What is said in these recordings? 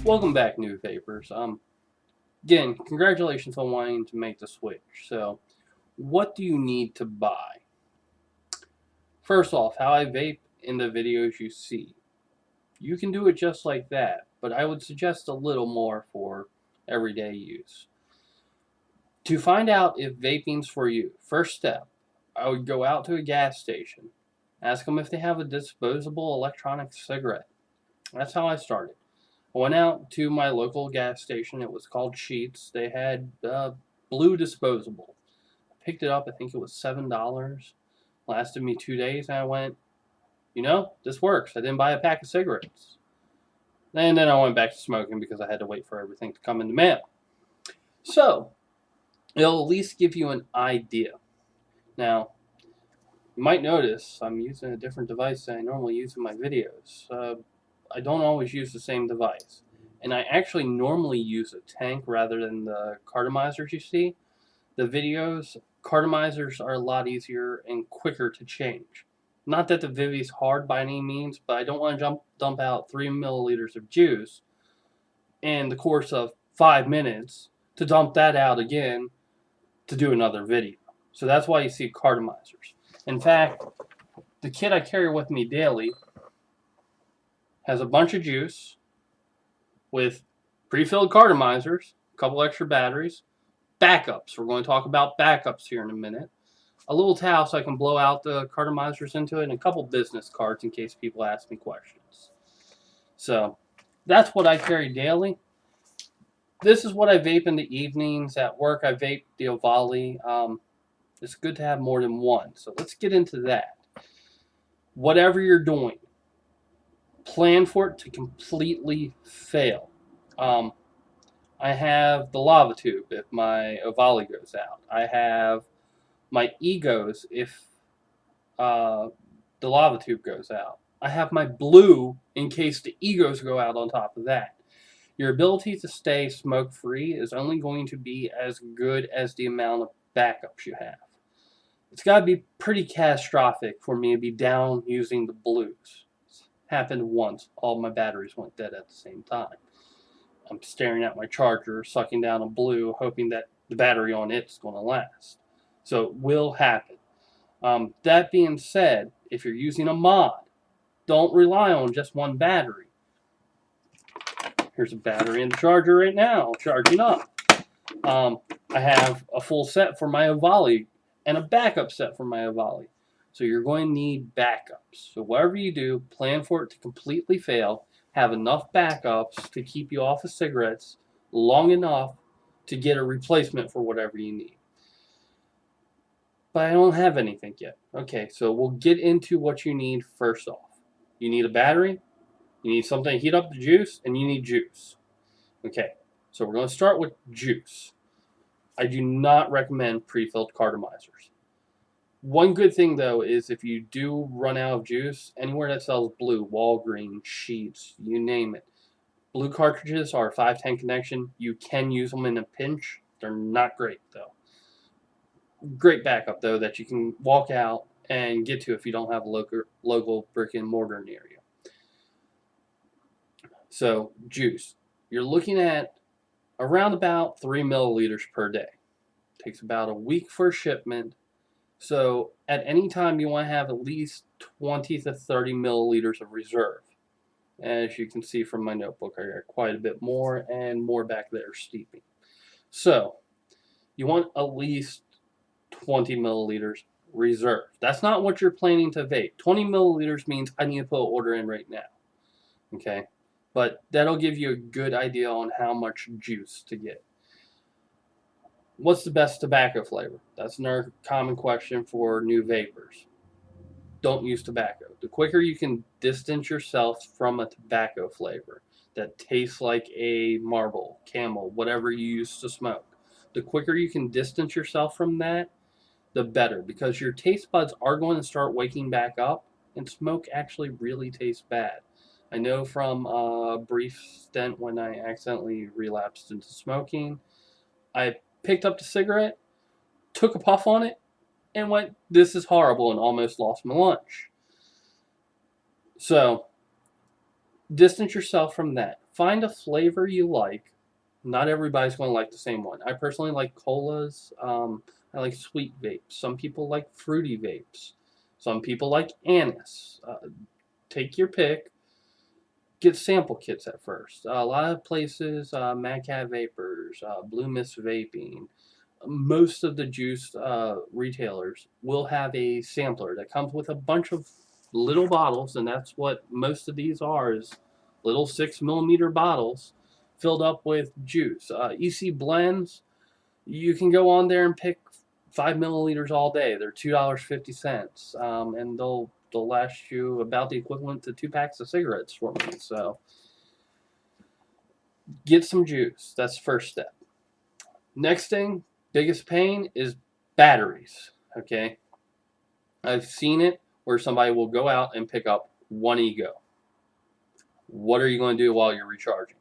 Welcome back, new Vapers. Again, congratulations on wanting to make the switch. So, what do you need to buy? First off, how I vape in the videos you see. You can do it just like that, but I would suggest a little more for everyday use. To find out if vaping's for you, first step, I would go out to a gas station, ask them if they have a disposable electronic cigarette. That's how I started. I went out to my local gas station. It was called Sheets. They had blue disposable. I picked it up. I think it was $7. Lasted me 2 days, and I went, this works. I didn't buy a pack of cigarettes. And then I went back to smoking because I had to wait for everything to come in the mail. So, it'll at least give you an idea. Now, you might notice I'm using a different device than I normally use in my videos. I don't always use the same device. And I actually normally use a tank rather than the cartomizers you see. The videos, cartomizers are a lot easier and quicker to change. Not that the Vivi's hard by any means, but I don't want to dump out 3 milliliters of juice in the course of 5 minutes to dump that out again to do another video. So that's why you see cartomizers. In fact, the kit I carry with me daily has a bunch of juice with pre-filled cartomizers, a couple extra batteries, backups. We're going to talk about backups here in a minute. A little towel so I can blow out the cartomizers into it, and a couple business cards in case people ask me questions. So that's what I carry daily. This is what I vape in the evenings. At work, I vape the Ovali. It's good to have more than one. So let's get into that. Whatever you're doing, plan for it to completely fail. I have the lava tube if my Ovali goes out. I have my egos if the lava tube goes out. I have my blue in case the egos go out on top of that. Your ability to stay smoke-free is only going to be as good as the amount of backups you have. It's got to be pretty catastrophic for me to be down using the blues. Happened once. All my batteries went dead at the same time. I'm staring at my charger, sucking down a blue, hoping that the battery on it's going to last. So it will happen. That being said, if you're using a mod, don't rely on just one battery. Here's a battery in the charger right now, charging up. I have a full set for my Ovali and a backup set for my Ovali. So you're going to need backups. So whatever you do, plan for it to completely fail. Have enough backups to keep you off of cigarettes long enough to get a replacement for whatever you need. But I don't have anything yet. Okay, so we'll get into what you need first off. You need a battery, you need something to heat up the juice, and you need juice. Okay, so we're going to start with juice. I do not recommend pre-filled cartomizers. One good thing, though, is if you do run out of juice, anywhere that sells blue, Walgreens, Sheets, you name it, blue cartridges are a 510 connection. You can use them in a pinch. They're not great, though. Great backup, though, that you can walk out and get to if you don't have a local brick and mortar near you. So, juice. You're looking at around about 3 milliliters per day. Takes about a week for shipment. So at any time you want to have at least 20 to 30 milliliters of reserve. As you can see from my notebook, I got quite a bit more and more back there steeping. So you want at least 20 milliliters reserve. That's not what you're planning to vape. 20 milliliters means I need to put an order in right now. Okay? But that'll give you a good idea on how much juice to get. What's the best tobacco flavor? That's another common question for new vapors. Don't use tobacco. The quicker you can distance yourself from a tobacco flavor that tastes like a Marlboro, Camel, whatever you used to smoke, the quicker you can distance yourself from that, the better, because your taste buds are going to start waking back up, and smoke actually really tastes bad. I know from a brief stint when I accidentally relapsed into smoking, I picked up the cigarette, took a puff on it, and went, "This is horrible," and almost lost my lunch. So, distance yourself from that. Find a flavor you like. Not everybody's going to like the same one. I personally like colas. I like sweet vapes. Some people like fruity vapes. Some people like anise. Take your pick. Get sample kits at first. A lot of places, MacLeod Vapers, Blue Mist Vaping, most of the juice retailers will have a sampler that comes with a bunch of little bottles, and that's what most of these are, is little 6 millimeter bottles filled up with juice. EC blends, you can go on there and pick 5 milliliters all day. They're $2.50, and they'll last you about the equivalent to 2 packs of cigarettes for me. So get some juice. That's the first step. Next thing, biggest pain is batteries. Okay, I've seen it where somebody will go out and pick up one ego. What are you going to do while you're recharging?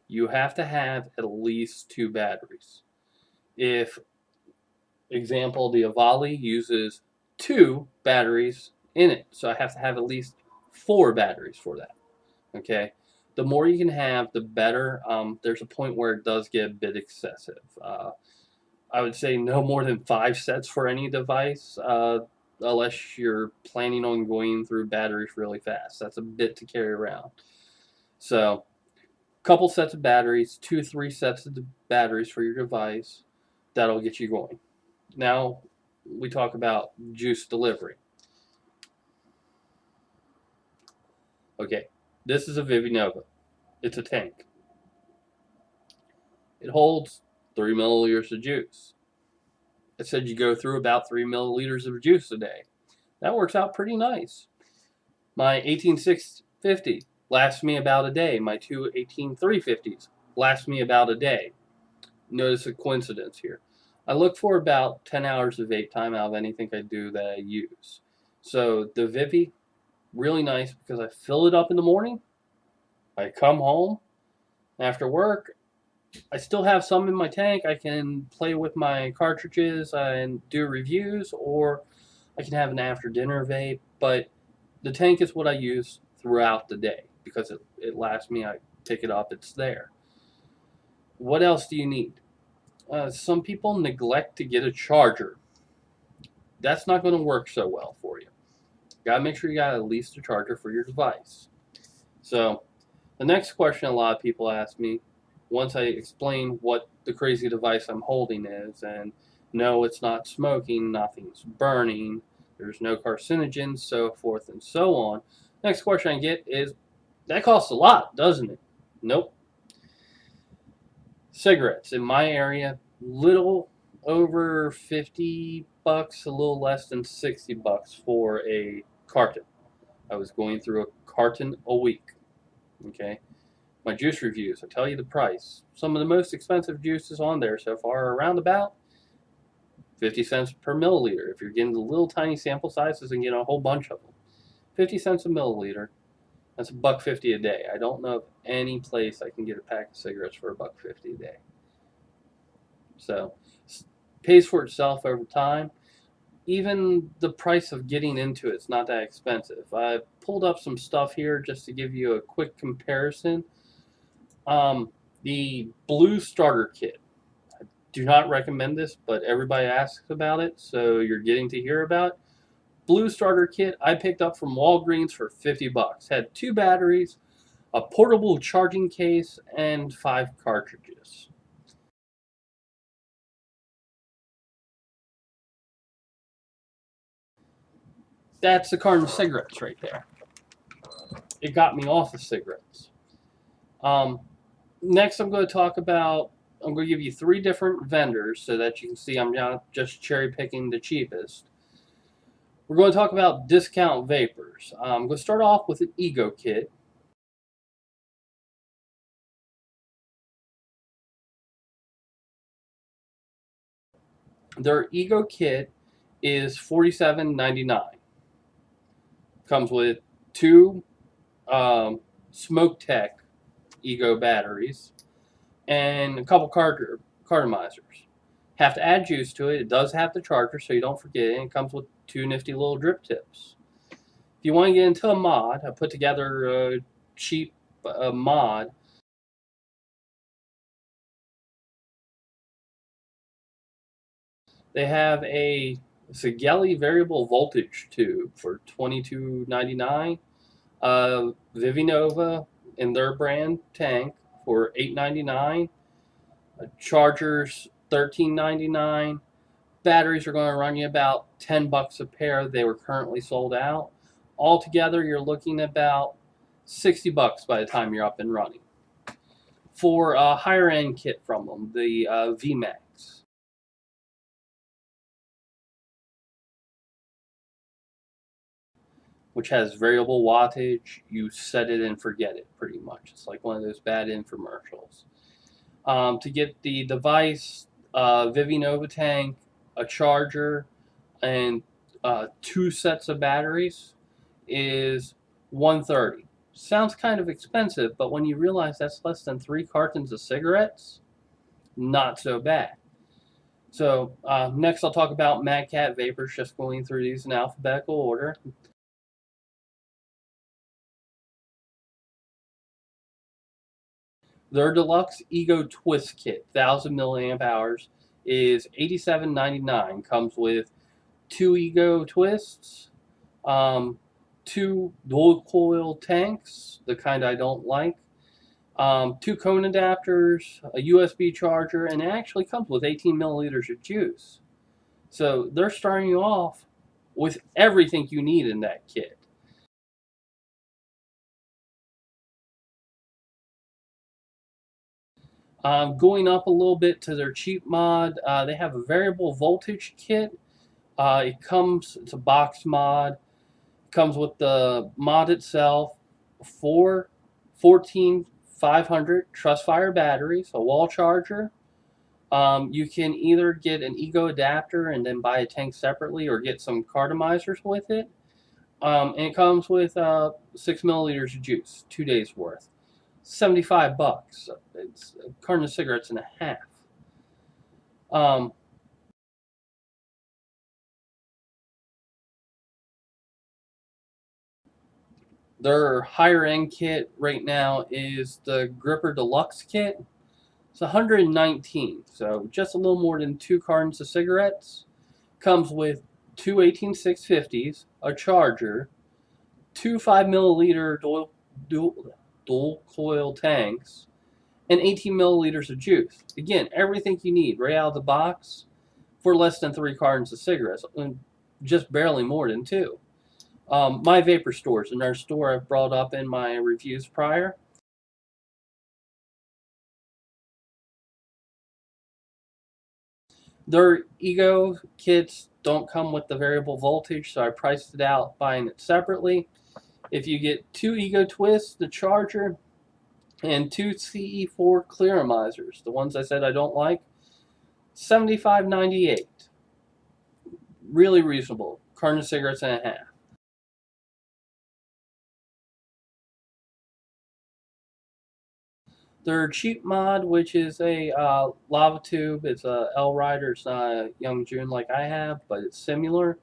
You have to have at least 2 batteries. If, example, the Avali uses 2 batteries in it, so I have to have at least 4 batteries for that. Okay, the more you can have, the better. There's a point where it does get a bit excessive. I would say no more than 5 sets for any device, unless you're planning on going through batteries really fast. That's a bit to carry around. So, couple sets of batteries, 2, 3 sets of batteries for your device. That'll get you going. Now, we talk about juice delivery. Okay, this is a Vivinova. It's a tank. It holds 3 milliliters of juice. It said you go through about 3 milliliters of juice a day. That works out pretty nice. My 18650 lasts me about a day. My two 18350s last me about a day. Notice a coincidence here. I look for about 10 hours of vape time out of anything I do that I use. So the Vivi, really nice because I fill it up in the morning. I come home after work. I still have some in my tank. I can play with my cartridges and do reviews, or I can have an after dinner vape. But the tank is what I use throughout the day because it lasts me. I pick it up, it's there. What else do you need? Some people neglect to get a charger. That's not going to work so well for you. Gotta make sure you got at least a charger for your device. So, the next question a lot of people ask me, once I explain what the crazy device I'm holding is, and no, it's not smoking, nothing's burning, there's no carcinogens, so forth and so on. Next question I get is, that costs a lot, doesn't it? Nope. Cigarettes in my area, little over 50 bucks, a little less than 60 bucks for a carton. I was going through a carton a week. Okay. My juice reviews, I tell you the price. Some of the most expensive juices on there so far are around about 50 cents per milliliter. If you're getting the little tiny sample sizes and getting a whole bunch of them, 50 cents a milliliter. That's $1.50 a day. I don't know of any place I can get a pack of cigarettes for $1.50 a day. So, pays for itself over time. Even the price of getting into it's not that expensive. I pulled up some stuff here just to give you a quick comparison. The blue starter kit. I do not recommend this, but everybody asks about it, so you're getting to hear about it. Blue starter kit I picked up from Walgreens for 50 bucks. Had 2 batteries, a portable charging case, and 5 cartridges. That's the carton of cigarettes right there. It got me off of cigarettes. Um, Next, I'm going to talk about. I'm going to give you 3 different vendors so that you can see I'm not just cherry picking the cheapest. We're going to talk about discount vapors. I'm going to start off with an Ego kit. Their Ego kit is $47.99. Comes with 2 Smoke Tech Ego batteries, and a couple cartomizers. Have to add juice to it. It does have the charger, so you don't forget it. And it comes with two nifty little drip tips. If you want to get into a mod, I put together a cheap mod. They have a Sigelli variable voltage tube for $22.99. Vivinova in their brand tank for $8.99. Chargers $13.99. Batteries are going to run you about $10 a pair. They were currently sold out. Altogether, you're looking at about $60 by the time you're up and running. For a higher end kit from them, the VMAX, which has variable wattage, you set it and forget it pretty much. It's like one of those bad infomercials. To get the device, Vivinova tank, a charger, and two sets of batteries is $130. Sounds kind of expensive, but when you realize that's less than 3 cartons of cigarettes, not so bad. So next I'll talk about Mad Cat Vapers, just going through these in alphabetical order. Their deluxe Ego Twist Kit, 1000 milliamp hours, is $87.99. Comes with 2 Ego Twists, um, 2 dual coil tanks, the kind I don't like, 2 cone adapters, a USB charger, and it actually comes with 18 milliliters of juice. So they're starting you off with everything you need in that kit. Going up a little bit to their cheap mod, they have a variable voltage kit. It's a box mod. It comes with the mod itself, 500 Trustfire batteries, a wall charger. You can either get an Ego adapter and then buy a tank separately, or get some cartomizers with it. And it comes with 6 milliliters of juice, 2 days worth. $75. It's a carton of cigarettes and a half. Um, their higher end kit right now is the Gripper Deluxe kit. It's 119, so just a little more than 2 cartons of cigarettes. Comes with two 18650s, a charger, 2 5 milliliter dual coil tanks, and 18 milliliters of juice. Again, everything you need right out of the box for less than 3 cartons of cigarettes, and just barely more than 2. My Vapor stores, and our store I've brought up in my reviews prior. Their Ego kits don't come with the variable voltage, so I priced it out buying it separately. If you get 2 Ego twists, the charger, and 2 CE4 clearomizers, the ones I said I don't like, $75.98. Really reasonable. Carton of cigarettes and a half. Their cheap mod, which is a lava tube, it's a L Rider. It's not a Young June like I have, but it's similar.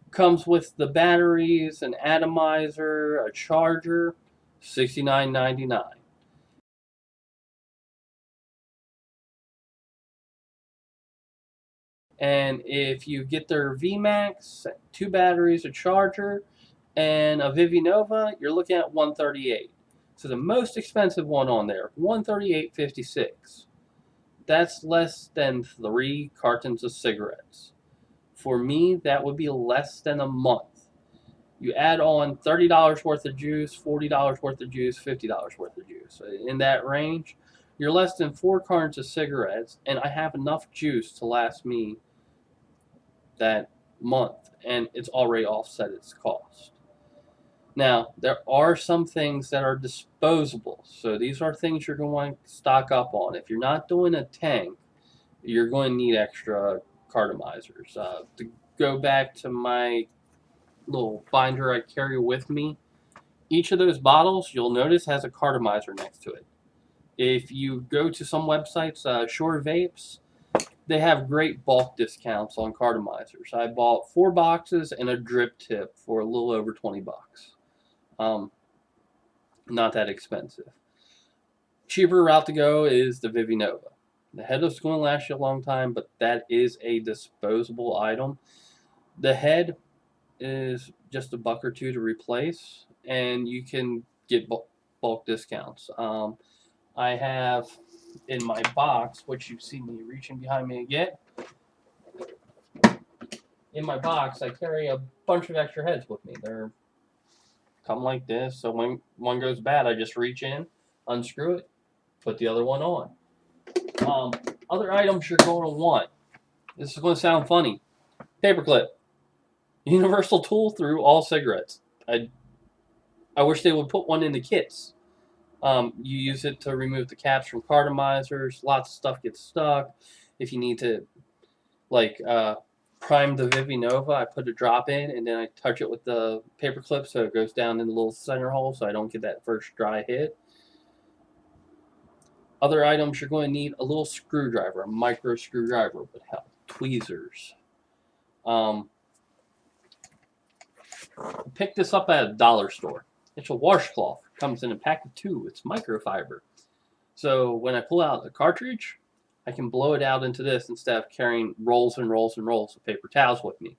Comes with the batteries, an atomizer, a charger, $69.99. And if you get their VMAX, 2 batteries, a charger, and a Vivinova, you're looking at $138. So the most expensive one on there, $138.56. That's less than 3 cartons of cigarettes. For me, that would be less than a month. You add on $30 worth of juice, $40 worth of juice, $50 worth of juice. In that range, you're less than 4 cartons of cigarettes, and I have enough juice to last me that month, and it's already offset its cost. Now, there are some things that are disposable, so these are things you're going to want to stock up on. If you're not doing a tank, you're going to need extra cartomizers. To go back to my little binder I carry with me, Each of those bottles, you'll notice, has a cartomizer next to it. If you go to some websites, Sure Vapes, they have great bulk discounts on cartomizers. I bought 4 boxes and a drip tip for a little over 20 bucks. Not that expensive. Cheaper route to go is the Vivinova. The head is going to last you a long time, but that is a disposable item. The head is just $1 or $2 to replace, and you can get bulk discounts. I have in my box, which you see me reaching behind me again. In my box, I carry a bunch of extra heads with me. They're come like this, so when one goes bad, I just reach in, unscrew it, put the other one on. Other items you're going to want. This is going to sound funny. Paperclip. Universal tool through all cigarettes. I wish they would put one in the kits. You use it to remove the caps from cartomizers. Lots of stuff gets stuck. If you need to, like, prime the Vivinova, I put a drop in and then I touch it with the paperclip so it goes down in the little center hole so I don't get that first dry hit. Other items you're going to need a little screwdriver, a micro screwdriver would help. Tweezers. Pick this up at a dollar store. It's a washcloth. It comes in a pack of 2. It's microfiber. So when I pull out a cartridge, I can blow it out into this instead of carrying rolls and rolls and rolls of paper towels with me.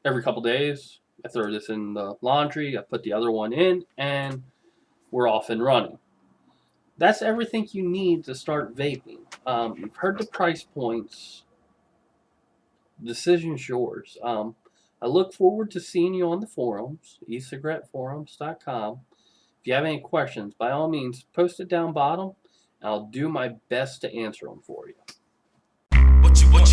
Every couple days, I throw this in the laundry, I put the other one in, and we're off and running. That's everything you need to start vaping. You've heard the price points. The decision's yours. I look forward to seeing you on the forums, e-cigaretteforums.com. If you have any questions, by all means, post it down bottom. I'll do my best to answer them for you. What you want?